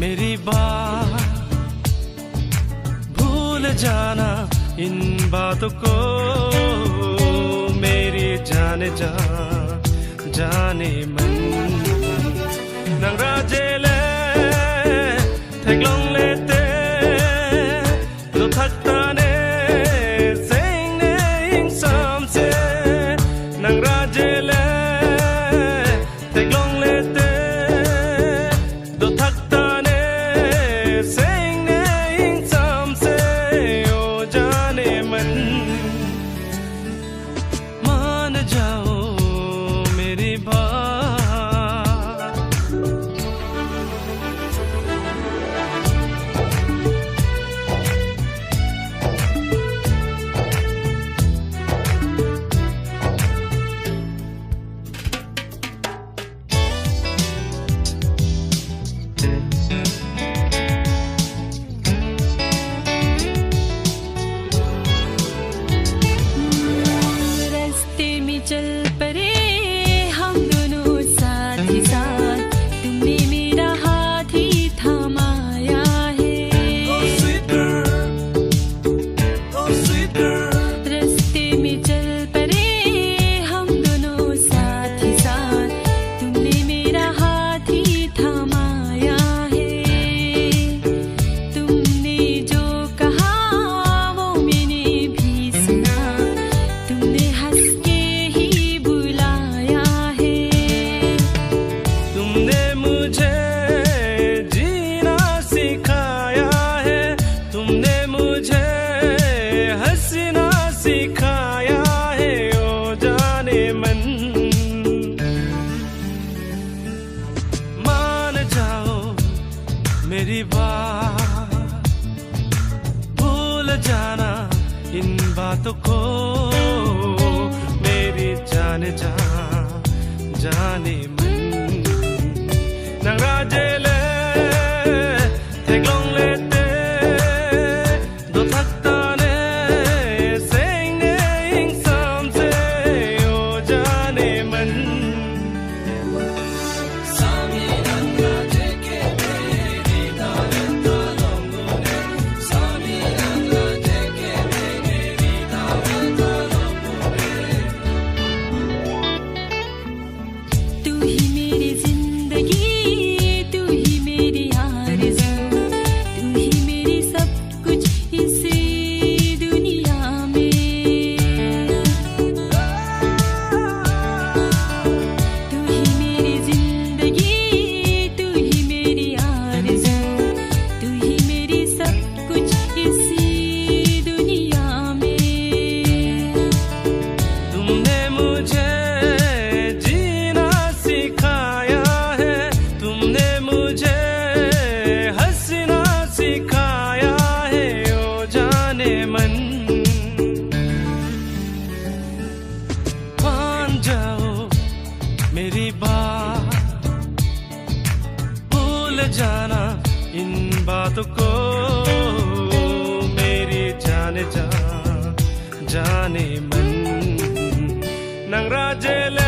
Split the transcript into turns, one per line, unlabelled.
मेरी बात भूल जाना इन बातों को मेरी जाने मन नंगराजेले 태glong lete lo thakta sing ning samse nangrajele 태glong lete lo thakta sing ning samse o jaane man मान जाओ मेरी बात
चल परे हम दोनों साथ ही साथ तुमने मेरा हाथ ही थमाया है रास्ते में चल परे हम दोनों साथ ही साथ तुमने मेरा हाथ ही थमाया है तुमने जो कहा वो मैंने भी सुना तुमने हंस के सिखाया है ओ जाने मन मान जाओ मेरी बात भूल जाना इन बातों को मेरी जाने मन नंगराजेले 태glong lete do thakta मेरी बात भूल जाना इन बातों को मेरी जाने मन नंगराजेले